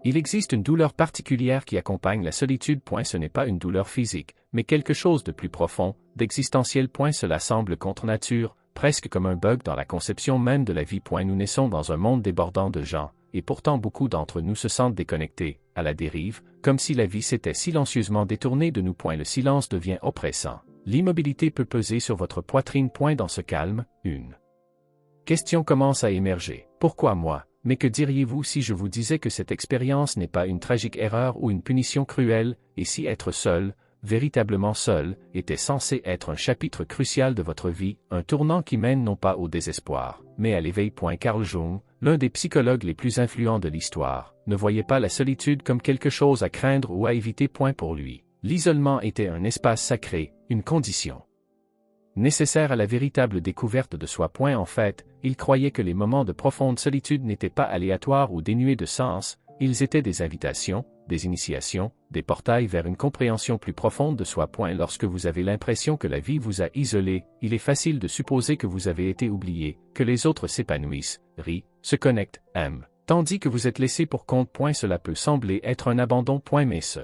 Il existe une douleur particulière qui accompagne la solitude. Ce n'est pas une douleur physique, mais quelque chose de plus profond, d'existentiel. Cela semble contre nature, presque comme un bug dans la conception même de la vie. Nous naissons dans un monde débordant de gens, et pourtant beaucoup d'entre nous se sentent déconnectés, à la dérive, comme si la vie s'était silencieusement détournée de nous. Le silence devient oppressant. L'immobilité peut peser sur votre poitrine. Dans ce calme, une question commence à émerger. Pourquoi moi? Mais que diriez-vous si je vous disais que cette expérience n'est pas une tragique erreur ou une punition cruelle, et si être seul, véritablement seul, était censé être un chapitre crucial de votre vie, un tournant qui mène non pas au désespoir, mais à l'éveil. Carl Jung, l'un des psychologues les plus influents de l'histoire, ne voyait pas la solitude comme quelque chose à craindre ou à éviter. Pour lui, l'isolement était un espace sacré, une condition nécessaire à la véritable découverte de soi. En fait, il croyait que les moments de profonde solitude n'étaient pas aléatoires ou dénués de sens, ils étaient des invitations, des initiations, des portails vers une compréhension plus profonde de soi. Lorsque vous avez l'impression que la vie vous a isolé, il est facile de supposer que vous avez été oublié, que les autres s'épanouissent, rient, se connectent, aiment, tandis que vous êtes laissé pour compte. Cela peut sembler être un abandon. Mais ce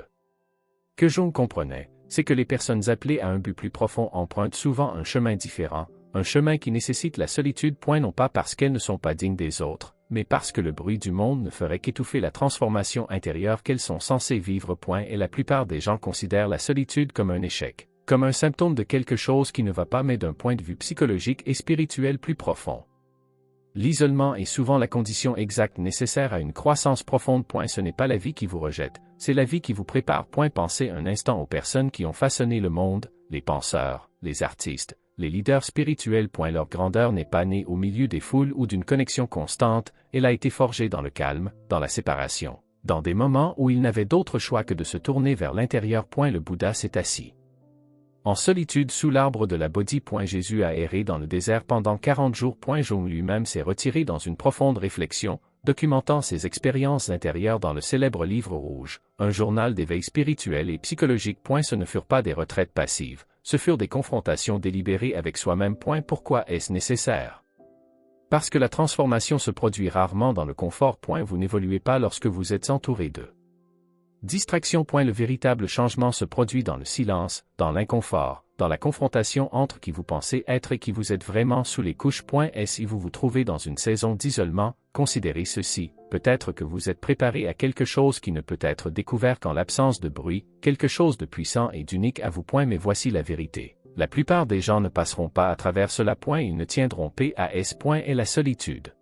que Jung comprenait, c'est que les personnes appelées à un but plus profond empruntent souvent un chemin différent, un chemin qui nécessite la solitude. Non pas parce qu'elles ne sont pas dignes des autres, mais parce que le bruit du monde ne ferait qu'étouffer la transformation intérieure qu'elles sont censées vivre. Et la plupart des gens considèrent la solitude comme un échec, comme un symptôme de quelque chose qui ne va pas, mais d'un point de vue psychologique et spirituel plus profond. L'isolement est souvent la condition exacte nécessaire à une croissance profonde. Ce n'est pas la vie qui vous rejette, c'est la vie qui vous prépare. Pensez un instant aux personnes qui ont façonné le monde, les penseurs, les artistes, les leaders spirituels. Leur grandeur n'est pas née au milieu des foules ou d'une connexion constante, elle a été forgée dans le calme, dans la séparation, dans des moments où ils n'avaient d'autre choix que de se tourner vers l'intérieur. Le Bouddha s'est assis en solitude sous l'arbre de la Bodhi. Jésus a erré dans le désert pendant 40 jours. Jung lui-même s'est retiré dans une profonde réflexion, documentant ses expériences intérieures dans le célèbre livre rouge, un journal d'éveil spirituel et psychologique. Ce ne furent pas des retraites passives, ce furent des confrontations délibérées avec soi-même. Pourquoi est-ce nécessaire? Parce que la transformation se produit rarement dans le confort. Vous n'évoluez pas lorsque vous êtes entouré de distraction. Le véritable changement se produit dans le silence, dans l'inconfort, dans la confrontation entre qui vous pensez être et qui vous êtes vraiment sous les couches. Et si vous vous trouvez dans une saison d'isolement, considérez ceci, peut-être que vous êtes préparé à quelque chose qui ne peut être découvert qu'en l'absence de bruit, quelque chose de puissant et d'unique à vous. Mais voici la vérité. La plupart des gens ne passeront pas à travers cela. Ils ne tiendront PAS. Et la solitude.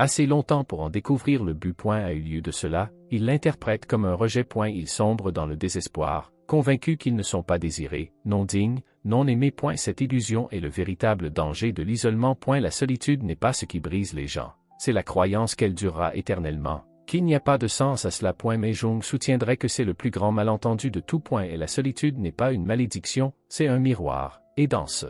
Assez longtemps pour en découvrir le but. A eu lieu de cela, ils l'interprètent comme un rejet. Ils sombrent dans le désespoir, convaincus qu'ils ne sont pas désirés, non dignes, non aimés. Cette illusion est le véritable danger de l'isolement. La solitude n'est pas ce qui brise les gens, c'est la croyance qu'elle durera éternellement, qu'il n'y a pas de sens à cela. Mais Jung soutiendrait que c'est le plus grand malentendu de tout. Et la solitude n'est pas une malédiction, c'est un miroir, et dans ce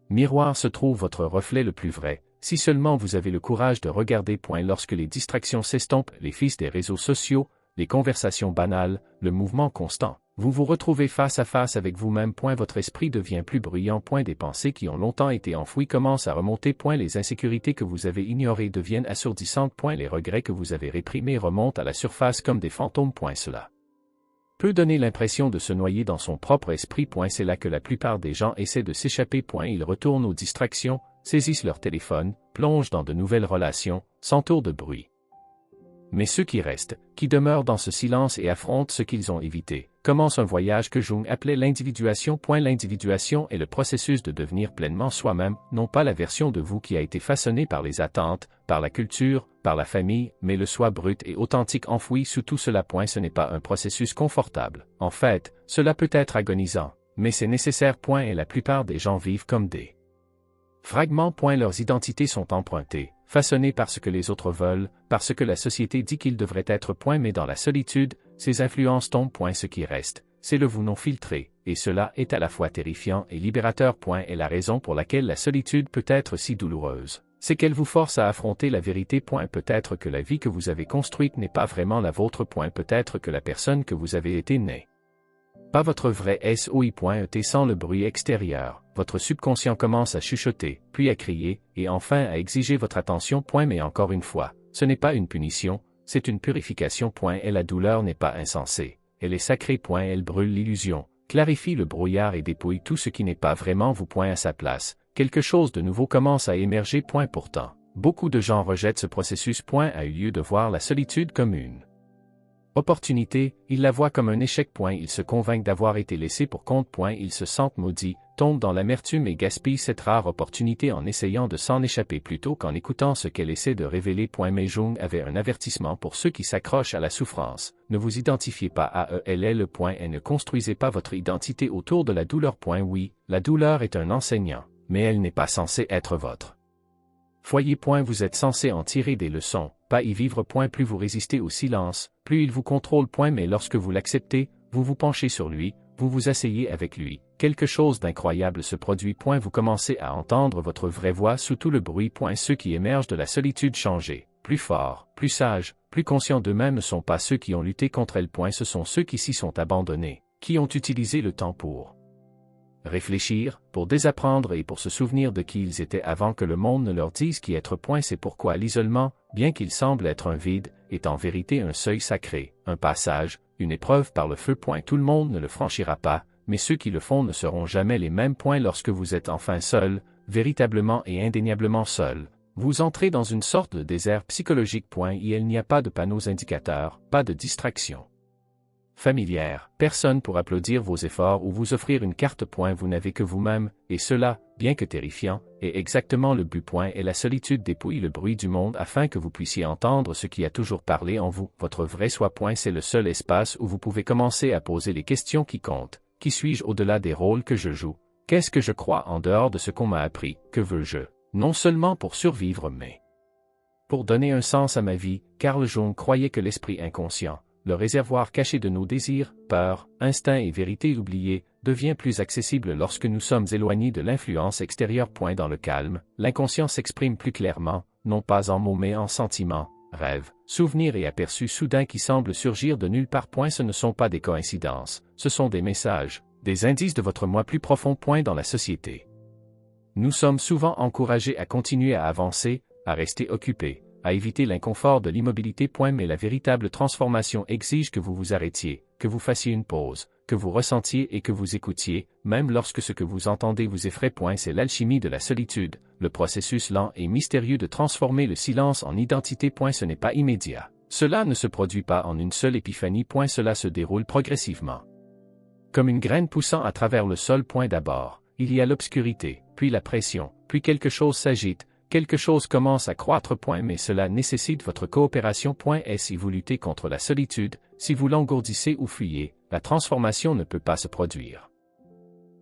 miroir se trouve votre reflet le plus vrai. Si seulement vous avez le courage de regarder. Lorsque les distractions s'estompent, les fils des réseaux sociaux, les conversations banales, le mouvement constant, vous vous retrouvez face à face avec vous-même. Votre esprit devient plus bruyant. Des pensées qui ont longtemps été enfouies commencent à remonter. Les insécurités que vous avez ignorées deviennent assourdissantes. Les regrets que vous avez réprimés remontent à la surface comme des fantômes. Cela peut donner l'impression de se noyer dans son propre esprit. C'est là que la plupart des gens essaient de s'échapper. Ils retournent aux distractions, saisissent leur téléphone, plongent dans de nouvelles relations, s'entourent de bruit. Mais ceux qui restent, qui demeurent dans ce silence et affrontent ce qu'ils ont évité, commencent un voyage que Jung appelait l'individuation. L'individuation est le processus de devenir pleinement soi-même, non pas la version de vous qui a été façonnée par les attentes, par la culture, par la famille, mais le soi brut et authentique enfoui sous tout cela. Ce n'est pas un processus confortable. En fait, cela peut être agonisant, mais c'est nécessaire. Et la plupart des gens vivent comme des fragments. Leurs identités sont empruntées, façonnées par ce que les autres veulent, par ce que la société dit qu'ils devraient être. Mais dans la solitude, ces influences tombent. Ce qui reste, c'est le vous non filtré, et cela est à la fois terrifiant et libérateur. Et la raison pour laquelle la solitude peut être si douloureuse, c'est qu'elle vous force à affronter la vérité. Peut-être que la vie que vous avez construite n'est pas vraiment la vôtre. Peut-être que la personne que vous avez été n'est pas votre vrai SOI.ET. Sans le bruit extérieur, votre subconscient commence à chuchoter, puis à crier, et enfin à exiger votre attention. Mais encore une fois, ce n'est pas une punition, c'est une purification. Et la douleur n'est pas insensée. Elle est sacrée. Elle brûle l'illusion, clarifie le brouillard et dépouille tout ce qui n'est pas vraiment vous. À sa place, quelque chose de nouveau commence à émerger. Pourtant, beaucoup de gens rejettent ce processus. A eu lieu de voir la solitude comme une opportunité, ils la voient comme un échec. Ils se convainquent d'avoir été laissés pour compte. Ils se sentent maudits, tombent dans l'amertume et gaspillent cette rare opportunité en essayant de s'en échapper plutôt qu'en écoutant ce qu'elle essaie de révéler. Mais Jung avait un avertissement pour ceux qui s'accrochent à la souffrance. Ne vous identifiez pas à elle est le point et ne construisez pas votre identité autour de la douleur. Oui, la douleur est un enseignant, mais elle n'est pas censée être votre foyer. Vous êtes censé en tirer des leçons, pas y vivre. Plus vous résistez au silence, plus il vous contrôle. Mais lorsque vous l'acceptez, vous vous penchez sur lui, vous vous asseyez avec lui, quelque chose d'incroyable se produit. Vous commencez à entendre votre vraie voix sous tout le bruit. Ceux qui émergent de la solitude changés, plus forts, plus sages, plus conscients d'eux-mêmes ne sont pas ceux qui ont lutté contre elle. Ce sont ceux qui s'y sont abandonnés, qui ont utilisé le temps pour réfléchir, pour désapprendre et pour se souvenir de qui ils étaient avant que le monde ne leur dise qui être. C'est pourquoi l'isolement, bien qu'il semble être un vide, est en vérité un seuil sacré, un passage, une épreuve par le feu. Tout le monde ne le franchira pas, mais ceux qui le font ne seront jamais les mêmes. Lorsque vous êtes enfin seul, véritablement et indéniablement seul, vous entrez dans une sorte de désert psychologique. Et il n'y a pas de panneaux indicateurs, pas de distraction familière, personne pour applaudir vos efforts ou vous offrir une carte. Vous n'avez que vous-même, et cela, bien que terrifiant, est exactement le but. Et la solitude dépouille le bruit du monde afin que vous puissiez entendre ce qui a toujours parlé en vous, votre vrai soi. C'est le seul espace où vous pouvez commencer à poser les questions qui comptent. Qui suis-je au-delà des rôles que je joue? Qu'est-ce que je crois en dehors de ce qu'on m'a appris? Que veux-je? Non seulement pour survivre mais pour donner un sens à ma vie. Carl Jung croyait que l'esprit inconscient, le réservoir caché de nos désirs, peurs, instincts et vérités oubliées, devient plus accessible lorsque nous sommes éloignés de l'influence extérieure. Dans le calme, l'inconscient s'exprime plus clairement, non pas en mots mais en sentiments, rêves, souvenirs et aperçus soudains qui semblent surgir de nulle part. Ce ne sont pas des coïncidences, ce sont des messages, des indices de votre moi plus profond. Dans la société, nous sommes souvent encouragés à continuer à avancer, à rester occupés, à éviter l'inconfort de l'immobilité. Mais la véritable transformation exige que vous vous arrêtiez, que vous fassiez une pause, que vous ressentiez et que vous écoutiez, même lorsque ce que vous entendez vous effraie. C'est l'alchimie de la solitude, le processus lent et mystérieux de transformer le silence en identité. Ce n'est pas immédiat. Cela ne se produit pas en une seule épiphanie. Cela se déroule progressivement. Comme une graine poussant à travers le sol. D'abord, il y a l'obscurité, puis la pression, puis quelque chose s'agite, quelque chose commence à croître. Mais cela nécessite votre coopération. Et si vous luttez contre la solitude, si vous l'engourdissez ou fuyez, la transformation ne peut pas se produire.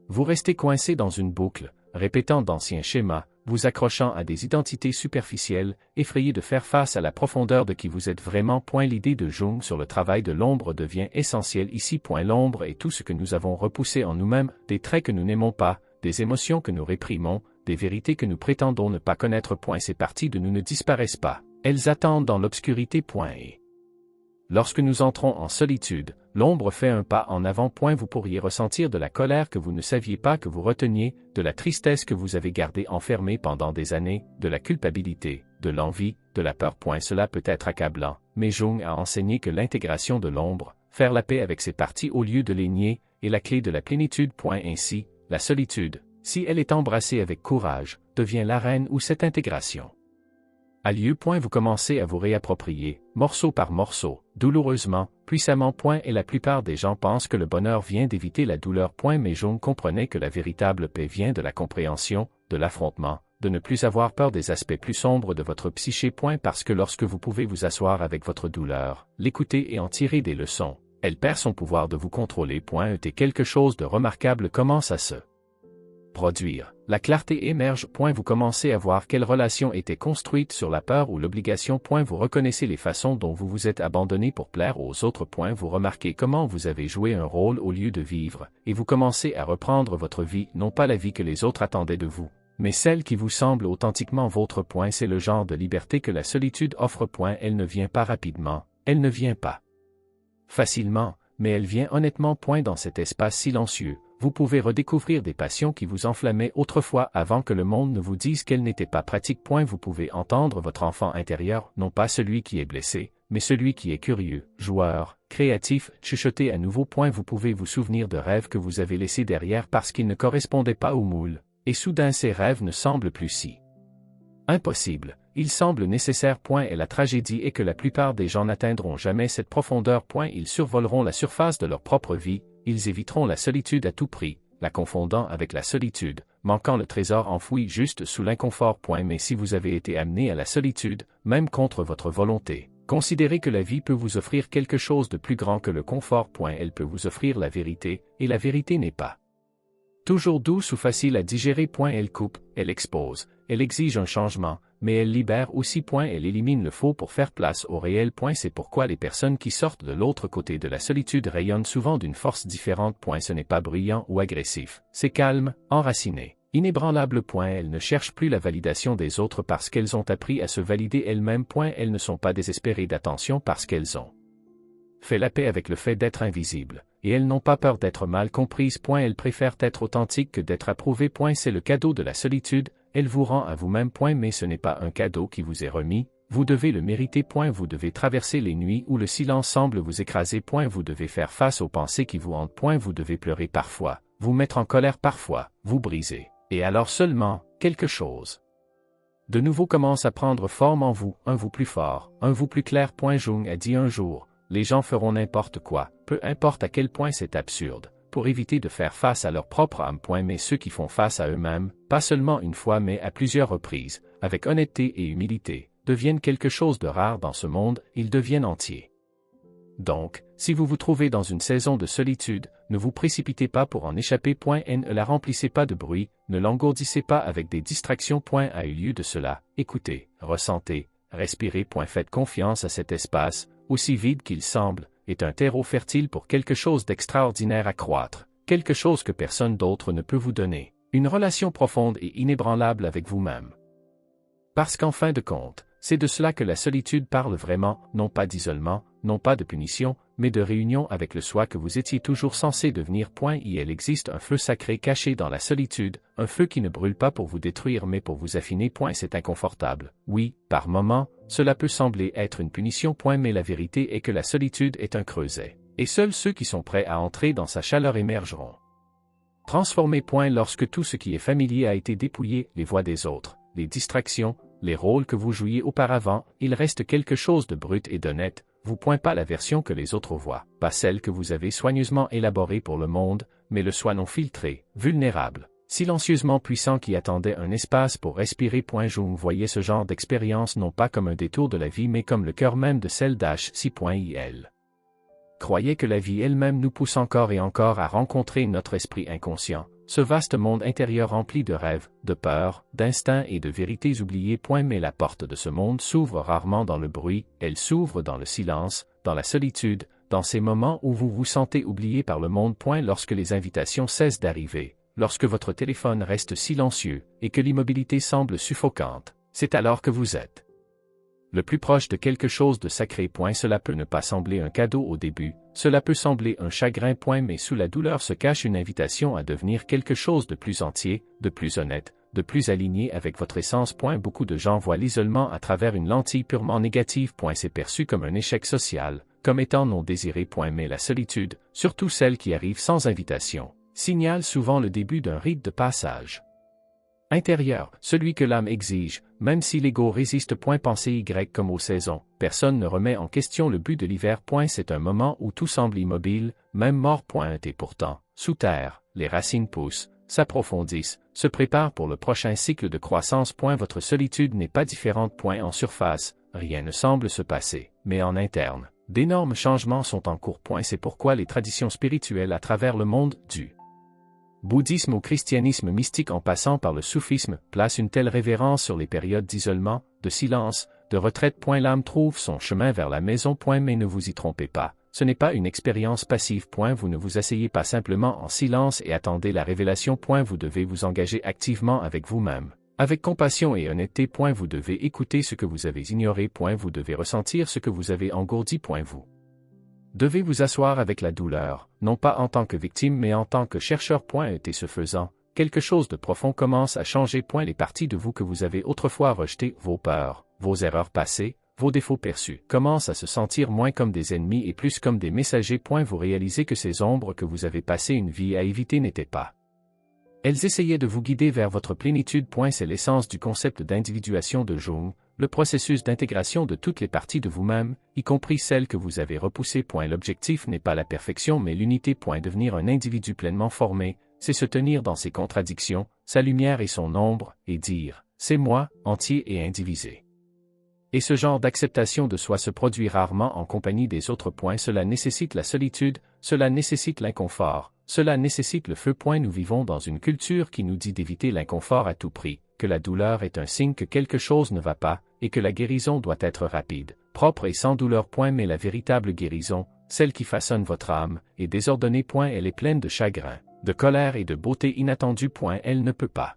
Vous restez coincé dans une boucle, répétant d'anciens schémas, vous accrochant à des identités superficielles, effrayé de faire face à la profondeur de qui vous êtes vraiment. L'idée de Jung sur le travail de l'ombre devient essentielle ici. L'ombre est tout ce que nous avons repoussé en nous-mêmes, des traits que nous n'aimons pas, des émotions que nous réprimons, des vérités que nous prétendons ne pas connaître. Ces parties de nous ne disparaissent pas, elles attendent dans l'obscurité. Et lorsque nous entrons en solitude, l'ombre fait un pas en avant. Vous pourriez ressentir de la colère que vous ne saviez pas que vous reteniez, de la tristesse que vous avez gardée enfermée pendant des années, de la culpabilité, de l'envie, de la peur. Cela peut être accablant, mais Jung a enseigné que l'intégration de l'ombre, faire la paix avec ses parties au lieu de les nier, est la clé de la plénitude. Ainsi, la solitude, si elle est embrassée avec courage, devient l'arène où cette intégration a lieu. Vous commencez à vous réapproprier, morceau par morceau, douloureusement, puissamment. Et la plupart des gens pensent que le bonheur vient d'éviter la douleur. Mais Jung comprenait que la véritable paix vient de la compréhension, de l'affrontement, de ne plus avoir peur des aspects plus sombres de votre psyché. Parce que lorsque vous pouvez vous asseoir avec votre douleur, l'écouter et en tirer des leçons, elle perd son pouvoir de vous contrôler. Et quelque chose de remarquable commence à se produire. La clarté émerge. Vous commencez à voir quelle relation était construite sur la peur ou l'obligation. Vous reconnaissez les façons dont vous vous êtes abandonné pour plaire aux autres. Vous remarquez comment vous avez joué un rôle au lieu de vivre, et vous commencez à reprendre votre vie, non pas la vie que les autres attendaient de vous, mais celle qui vous semble authentiquement vôtre. C'est le genre de liberté que la solitude offre. Elle ne vient pas rapidement, elle ne vient pas facilement, mais elle vient honnêtement. Dans cet espace silencieux, vous pouvez redécouvrir des passions qui vous enflammaient autrefois avant que le monde ne vous dise qu'elles n'étaient pas pratiques. Vous pouvez entendre votre enfant intérieur, non pas celui qui est blessé, mais celui qui est curieux, joueur, créatif, chuchoter à nouveau. Vous pouvez vous souvenir de rêves que vous avez laissés derrière parce qu'ils ne correspondaient pas au moule, et soudain ces rêves ne semblent plus si impossibles. Ils semblent nécessaires. Et la tragédie est que la plupart des gens n'atteindront jamais cette profondeur. Ils survoleront la surface de leur propre vie, ils éviteront la solitude à tout prix, la confondant avec la solitude, manquant le trésor enfoui juste sous l'inconfort. Mais si vous avez été amené à la solitude, même contre votre volonté, considérez que la vie peut vous offrir quelque chose de plus grand que le confort. Elle peut vous offrir la vérité, et la vérité n'est pas toujours douce ou facile à digérer. Elle coupe, elle expose, elle exige un changement, mais elle libère aussi. Elle élimine le faux pour faire place au réel. C'est pourquoi les personnes qui sortent de l'autre côté de la solitude rayonnent souvent d'une force différente. Ce n'est pas bruyant ou agressif, c'est calme, enraciné, inébranlable. Elles ne cherchent plus la validation des autres parce qu'elles ont appris à se valider elles-mêmes. Elles ne sont pas désespérées d'attention parce qu'elles ont fait la paix avec le fait d'être invisibles, et elles n'ont pas peur d'être mal comprises. Elles préfèrent être authentiques que d'être approuvées. C'est le cadeau de la solitude, elle vous rend à vous-même. Mais ce n'est pas un cadeau qui vous est remis, vous devez le mériter. Vous devez traverser les nuits où le silence semble vous écraser. Vous devez faire face aux pensées qui vous hantent. Vous devez pleurer parfois, vous mettre en colère parfois, vous briser, et alors seulement, quelque chose de nouveau commence à prendre forme en vous, un vous plus fort, un vous plus clair. Jung a dit un jour, les gens feront n'importe quoi, peu importe à quel point c'est absurde, pour éviter de faire face à leur propre âme. Mais ceux qui font face à eux-mêmes, pas seulement une fois mais à plusieurs reprises, avec honnêteté et humilité, deviennent quelque chose de rare dans ce monde, ils deviennent entiers. Donc, si vous vous trouvez dans une saison de solitude, ne vous précipitez pas pour en échapper. Ne la remplissez pas de bruit, ne l'engourdissez pas avec des distractions. À lieu de cela, écoutez, ressentez, respirez. Faites confiance à cet espace, aussi vide qu'il semble, est un terreau fertile pour quelque chose d'extraordinaire à croître, quelque chose que personne d'autre ne peut vous donner, une relation profonde et inébranlable avec vous-même. Parce qu'en fin de compte, c'est de cela que la solitude parle vraiment, non pas d'isolement, non pas de punition, mais de réunion avec le soi que vous étiez toujours censé devenir. Il existe un feu sacré caché dans la solitude, un feu qui ne brûle pas pour vous détruire mais pour vous affiner. C'est inconfortable. Oui, par moments, cela peut sembler être une punition. Mais la vérité est que la solitude est un creuset, et seuls ceux qui sont prêts à entrer dans sa chaleur émergeront transformés. Lorsque tout ce qui est familier a été dépouillé, les voix des autres, les distractions, les rôles que vous jouiez auparavant, il reste quelque chose de brut et d'honnête. Vous pas la version que les autres voient, pas celle que vous avez soigneusement élaborée pour le monde, mais le soi non filtré, vulnérable, silencieusement puissant qui attendait un espace pour respirer. Jung voyait ce genre d'expérience non pas comme un détour de la vie mais comme le cœur même de celle d'H6.il. Croyait que la vie elle-même nous pousse encore et encore à rencontrer notre esprit inconscient, ce vaste monde intérieur rempli de rêves, de peurs, d'instincts et de vérités oubliées. Mais la porte de ce monde s'ouvre rarement dans le bruit, elle s'ouvre dans le silence, dans la solitude, dans ces moments où vous vous sentez oublié par le monde. Lorsque les invitations cessent d'arriver, lorsque votre téléphone reste silencieux et que l'immobilité semble suffocante, c'est alors que vous êtes le plus proche de quelque chose de sacré. Cela peut ne pas sembler un cadeau au début, cela peut sembler un chagrin. Mais sous la douleur se cache une invitation à devenir quelque chose de plus entier, de plus honnête, de plus aligné avec votre essence. Beaucoup de gens voient l'isolement à travers une lentille purement négative. C'est perçu comme un échec social, comme étant non désiré. Mais la solitude, surtout celle qui arrive sans invitation, signale souvent le début d'un rite de passage intérieur, celui que l'âme exige, même si l'ego résiste. Pensez Y comme aux saisons, personne ne remet en question le but de l'hiver. C'est un moment où tout semble immobile, même mort. Et pourtant, sous terre, les racines poussent, s'approfondissent, se préparent pour le prochain cycle de croissance. Votre solitude n'est pas différente. En surface, rien ne semble se passer, mais en interne, d'énormes changements sont en cours. C'est pourquoi les traditions spirituelles à travers le monde, du bouddhisme au christianisme mystique en passant par le soufisme, placent une telle révérence sur les périodes d'isolement, de silence, de retraite. L'âme trouve son chemin vers la maison. Mais ne vous y trompez pas, ce n'est pas une expérience passive. Vous ne vous asseyez pas simplement en silence et attendez la révélation. Vous devez vous engager activement avec vous-même, avec compassion et honnêteté. Vous devez écouter ce que vous avez ignoré. Vous devez ressentir ce que vous avez engourdi. Vous Devez vous asseoir avec la douleur, non pas en tant que victime mais en tant que chercheur. Et ce faisant, quelque chose de profond commence à changer. Les parties de vous que vous avez autrefois rejetées, vos peurs, vos erreurs passées, vos défauts perçus, commencent à se sentir moins comme des ennemis et plus comme des messagers. Vous réalisez que ces ombres que vous avez passé une vie à éviter n'étaient pas. Elles essayaient de vous guider vers votre plénitude. C'est l'essence du concept d'individuation de Jung, le processus d'intégration de toutes les parties de vous-même, y compris celles que vous avez repoussées. L'objectif n'est pas la perfection mais l'unité. Devenir un individu pleinement formé, c'est se tenir dans ses contradictions, sa lumière et son ombre, et dire « c'est moi, entier et indivisé ». Et ce genre d'acceptation de soi se produit rarement en compagnie des autres. Cela nécessite la solitude, cela nécessite l'inconfort, cela nécessite le feu. Nous vivons dans une culture qui nous dit d'éviter l'inconfort à tout prix, que la douleur est un signe que quelque chose ne va pas, et que la guérison doit être rapide, propre et sans douleur. Mais la véritable guérison, celle qui façonne votre âme, est désordonnée. Elle est pleine de chagrin, de colère et de beauté inattendue. Elle ne peut pas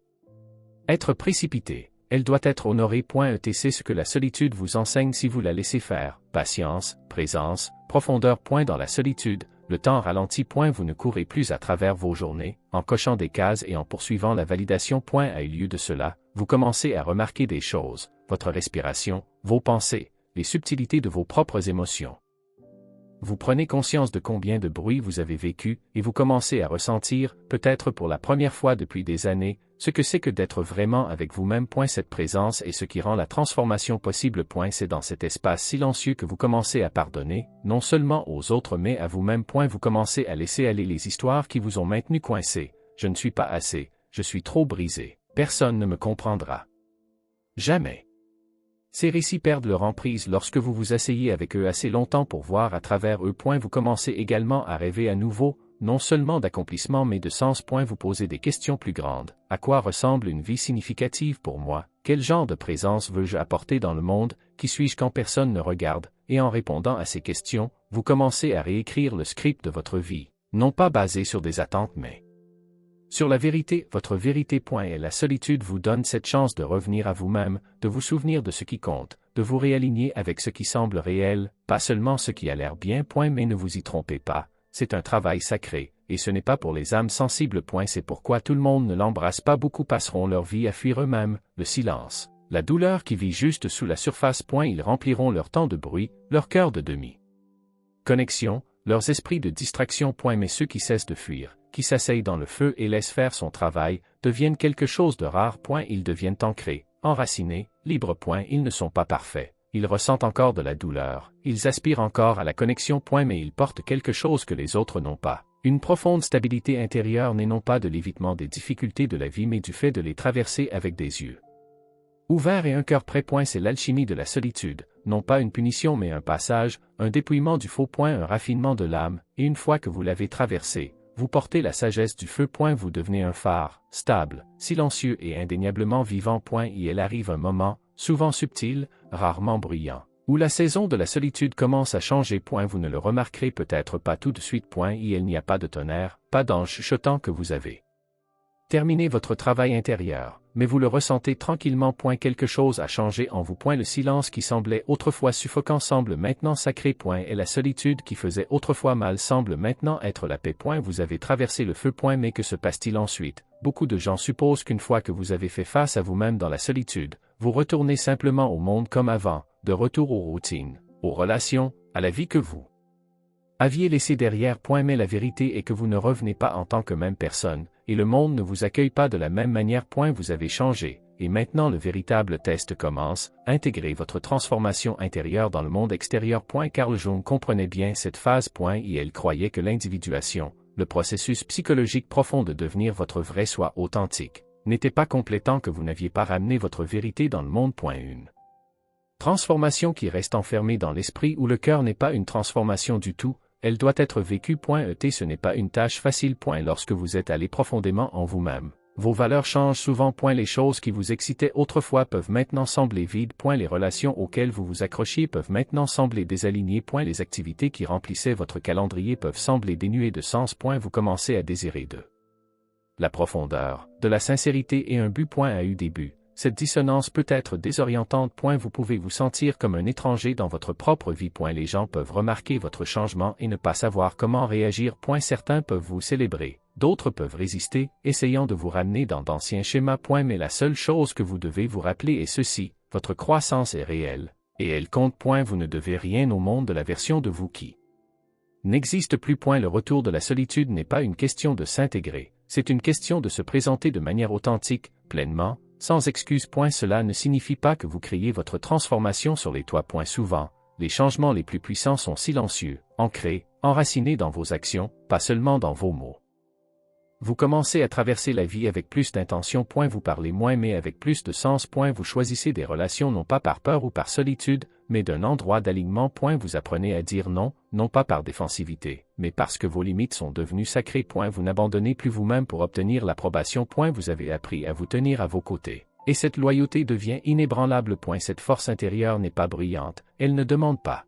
être précipitée. Elle doit être honorée. C'est ce que la solitude vous enseigne si vous la laissez faire. Patience, présence, profondeur. Dans la solitude, le temps ralentit. Vous ne courez plus à travers vos journées, en cochant des cases et en poursuivant la validation. À lieu de cela, vous commencez à remarquer des choses, votre respiration, vos pensées, les subtilités de vos propres émotions. Vous prenez conscience de combien de bruit vous avez vécu, et vous commencez à ressentir, peut-être pour la première fois depuis des années, ce que c'est que d'être vraiment avec vous-même. Cette présence est ce qui rend la transformation possible. C'est dans cet espace silencieux que vous commencez à pardonner, non seulement aux autres mais à vous-même. Vous commencez à laisser aller les histoires qui vous ont maintenu coincé. Je ne suis pas assez, je suis trop brisé, personne ne me comprendra. Jamais. Ces récits perdent leur emprise lorsque vous vous asseyez avec eux assez longtemps pour voir à travers eux. Vous commencez également à rêver à nouveau, non seulement d'accomplissement mais de sens. Vous posez des questions plus grandes. À quoi ressemble une vie significative pour moi? Quel genre de présence veux-je apporter dans le monde? Qui suis-je quand personne ne regarde? Et en répondant à ces questions, vous commencez à réécrire le script de votre vie, non pas basé sur des attentes mais sur la vérité, votre vérité. Et la solitude vous donne cette chance de revenir à vous-même, de vous souvenir de ce qui compte, de vous réaligner avec ce qui semble réel, pas seulement ce qui a l'air bien. Mais ne vous y trompez pas, c'est un travail sacré, et ce n'est pas pour les âmes sensibles. C'est pourquoi tout le monde ne l'embrasse pas. Beaucoup passeront leur vie à fuir eux-mêmes, le silence, la douleur qui vit juste sous la surface. Ils rempliront leur temps de bruit, leur cœur de demi-connexion, leurs esprits de distraction. Mais ceux qui cessent de fuir, qui s'asseyent dans le feu et laissent faire son travail, deviennent quelque chose de rare. Ils deviennent ancrés, enracinés, libres. Ils ne sont pas parfaits, ils ressentent encore de la douleur, ils aspirent encore à la connexion. Mais ils portent quelque chose que les autres n'ont pas. Une profonde stabilité intérieure n'est non pas de l'évitement des difficultés de la vie mais du fait de les traverser avec des yeux ouverts et un cœur prêt. C'est l'alchimie de la solitude, non pas une punition mais un passage, un dépouillement du faux. Un raffinement de l'âme, et une fois que vous l'avez traversé, vous portez la sagesse du feu. Vous devenez un phare, stable, silencieux et indéniablement vivant. Et il arrive un moment, souvent subtil, rarement bruyant, où la saison de la solitude commence à changer. Vous ne le remarquerez peut-être pas tout de suite. Et il n'y a pas de tonnerre, pas d'ange chuchotant que vous avez terminé votre travail intérieur, mais vous le ressentez tranquillement. Quelque chose a changé en vous. Le silence qui semblait autrefois suffocant semble maintenant sacré. Et la solitude qui faisait autrefois mal semble maintenant être la paix. Vous avez traversé le feu. Mais que se passe-t-il ensuite? Beaucoup de gens supposent qu'une fois que vous avez fait face à vous-même dans la solitude, vous retournez simplement au monde comme avant, de retour aux routines, aux relations, à la vie que vous aviez laissée derrière. Mais la vérité est que vous ne revenez pas en tant que même personne, et le monde ne vous accueille pas de la même manière. Vous avez changé, et maintenant le véritable test commence, intégrez votre transformation intérieure dans le monde extérieur. Carl Jung comprenait bien cette phase. Et elle croyait que l'individuation, le processus psychologique profond de devenir votre vrai soi authentique, n'était pas complet tant que vous n'aviez pas ramené votre vérité dans le monde. Une transformation qui reste enfermée dans l'esprit ou le cœur n'est pas une transformation du tout. Elle doit être vécue. Ce n'est pas une tâche facile. Lorsque vous êtes allé profondément en vous-même, vos valeurs changent souvent. Les choses qui vous excitaient autrefois peuvent maintenant sembler vides. Les relations auxquelles vous vous accrochiez peuvent maintenant sembler désalignées. Les activités qui remplissaient votre calendrier peuvent sembler dénuées de sens. Vous commencez à désirer de la profondeur, de la sincérité et un but. A eu des buts, cette dissonance peut être désorientante. Vous pouvez vous sentir comme un étranger dans votre propre vie. Les gens peuvent remarquer votre changement et ne pas savoir comment réagir. Certains peuvent vous célébrer, d'autres peuvent résister, essayant de vous ramener dans d'anciens schémas. Mais la seule chose que vous devez vous rappeler est ceci: votre croissance est réelle, et elle compte. Vous ne devez rien au monde de la version de vous qui n'existe plus. Le retour de la solitude n'est pas une question de s'intégrer, c'est une question de se présenter de manière authentique, pleinement, sans excuse. Cela ne signifie pas que vous créez votre transformation sur les toits. Souvent, les changements les plus puissants sont silencieux, ancrés, enracinés dans vos actions, pas seulement dans vos mots. Vous commencez à traverser la vie avec plus d'intention. Vous parlez moins mais avec plus de sens. Vous choisissez des relations non pas par peur ou par solitude, mais d'un endroit d'alignement. Vous apprenez à dire non, non pas par défensivité, mais parce que vos limites sont devenues sacrées. Vous n'abandonnez plus vous-même pour obtenir l'approbation. Vous avez appris à vous tenir à vos côtés, et cette loyauté devient inébranlable. Cette force intérieure n'est pas brillante, elle ne demande pas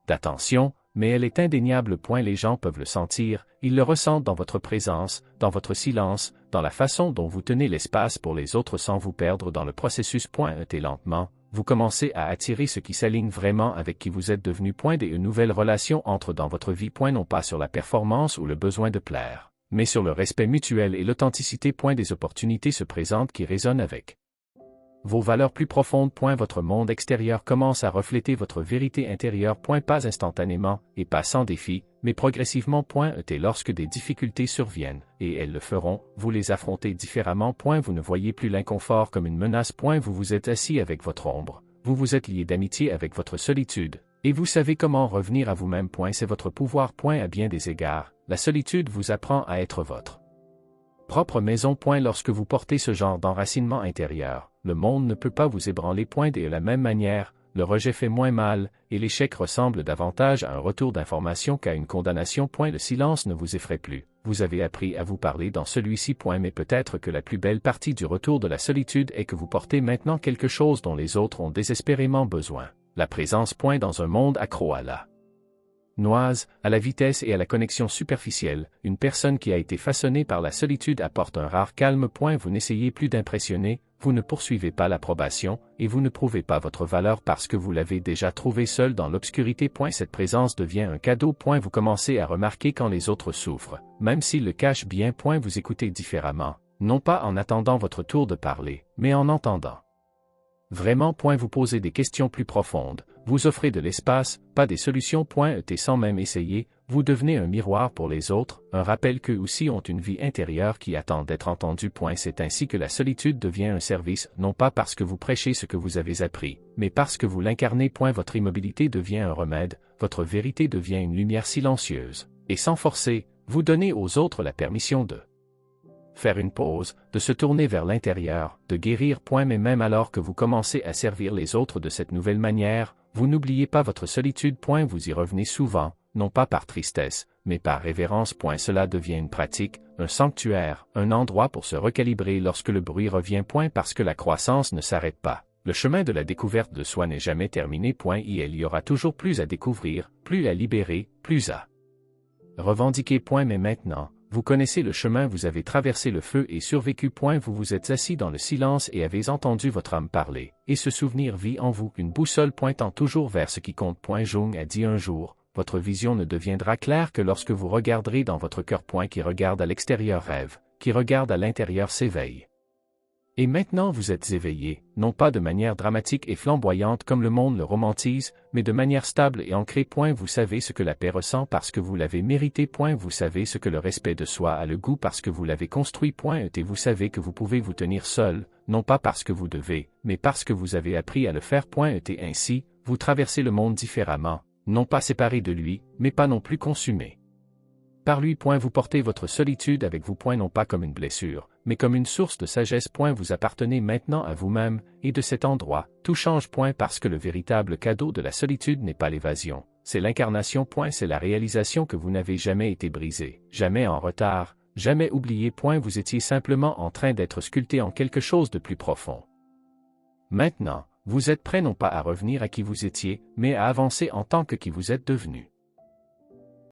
d'attention, mais elle est indéniable. Les gens peuvent le sentir, ils le ressentent dans votre présence, dans votre silence, dans la façon dont vous tenez l'espace pour les autres sans vous perdre dans le processus. Et lentement, vous commencez à attirer ce qui s'aligne vraiment avec qui vous êtes devenu. Et une nouvelle relation entre dans votre vie. Non pas sur la performance ou le besoin de plaire, mais sur le respect mutuel et l'authenticité. Des opportunités se présentent qui résonnent avec vos valeurs plus profondes. Votre monde extérieur commence à refléter votre vérité intérieure. Pas instantanément, et pas sans défi, mais progressivement. Et lorsque des difficultés surviennent, et elles le feront, vous les affrontez différemment. Vous ne voyez plus l'inconfort comme une menace. Vous vous êtes assis avec votre ombre, vous vous êtes lié d'amitié avec votre solitude, et vous savez comment revenir à vous-même. C'est votre pouvoir. À bien des égards, la solitude vous apprend à être votre propre maison. Lorsque vous portez ce genre d'enracinement intérieur, le monde ne peut pas vous ébranler. Et de la même manière, le rejet fait moins mal, et l'échec ressemble davantage à un retour d'information qu'à une condamnation. Le silence ne vous effraie plus, vous avez appris à vous parler dans celui-ci. Mais peut-être que la plus belle partie du retour de la solitude est que vous portez maintenant quelque chose dont les autres ont désespérément besoin: la présence. Dans un monde accro à la noise, à la vitesse et à la connexion superficielle, une personne qui a été façonnée par la solitude apporte un rare calme. Vous n'essayez plus d'impressionner, vous ne poursuivez pas l'approbation, et vous ne prouvez pas votre valeur parce que vous l'avez déjà trouvée seule dans l'obscurité. Cette présence devient un cadeau. Vous commencez à remarquer quand les autres souffrent, même s'ils le cachent bien. Vous écoutez différemment, non pas en attendant votre tour de parler, mais en entendant vraiment. Vous posez des questions plus profondes, vous offrez de l'espace, pas des solutions. Et sans même essayer, vous devenez un miroir pour les autres, un rappel qu'eux aussi ont une vie intérieure qui attend d'être entendue. C'est ainsi que la solitude devient un service, non pas parce que vous prêchez ce que vous avez appris, mais parce que vous l'incarnez. Votre immobilité devient un remède, votre vérité devient une lumière silencieuse, et sans forcer, vous donnez aux autres la permission de faire une pause, de se tourner vers l'intérieur, de guérir. Mais même alors que vous commencez à servir les autres de cette nouvelle manière, vous n'oubliez pas votre solitude. Vous y revenez souvent, non pas par tristesse, mais par révérence. Cela devient une pratique, un sanctuaire, un endroit pour se recalibrer lorsque le bruit revient. Parce que la croissance ne s'arrête pas. Le chemin de la découverte de soi n'est jamais terminé. Et il y aura toujours plus à découvrir, plus à libérer, plus à revendiquer. Mais maintenant, vous connaissez le chemin, vous avez traversé le feu et survécu. Vous vous êtes assis dans le silence et avez entendu votre âme parler, et ce souvenir vit en vous, une boussole pointant toujours vers ce qui compte. Jung a dit un jour: votre vision ne deviendra claire que lorsque vous regarderez dans votre cœur. Qui regarde à l'extérieur rêve, qui regarde à l'intérieur s'éveille. Et maintenant vous êtes éveillé, non pas de manière dramatique et flamboyante comme le monde le romantise, mais de manière stable et ancrée. Vous savez ce que la paix ressent parce que vous l'avez mérité. Vous savez ce que le respect de soi a le goût parce que vous l'avez construit. Et vous savez que vous pouvez vous tenir seul, non pas parce que vous devez, mais parce que vous avez appris à le faire. Et ainsi, vous traversez le monde différemment, non pas séparé de lui, mais pas non plus consumé par lui. Vous portez votre solitude avec vous. Non pas comme une blessure, mais comme une source de sagesse. Vous appartenez maintenant à vous-même, et de cet endroit, tout change. Parce que le véritable cadeau de la solitude n'est pas l'évasion, c'est l'incarnation. C'est la réalisation que vous n'avez jamais été brisé, jamais en retard, jamais oublié. Vous étiez simplement en train d'être sculpté en quelque chose de plus profond. Maintenant, vous êtes prêt non pas à revenir à qui vous étiez, mais à avancer en tant que qui vous êtes devenu.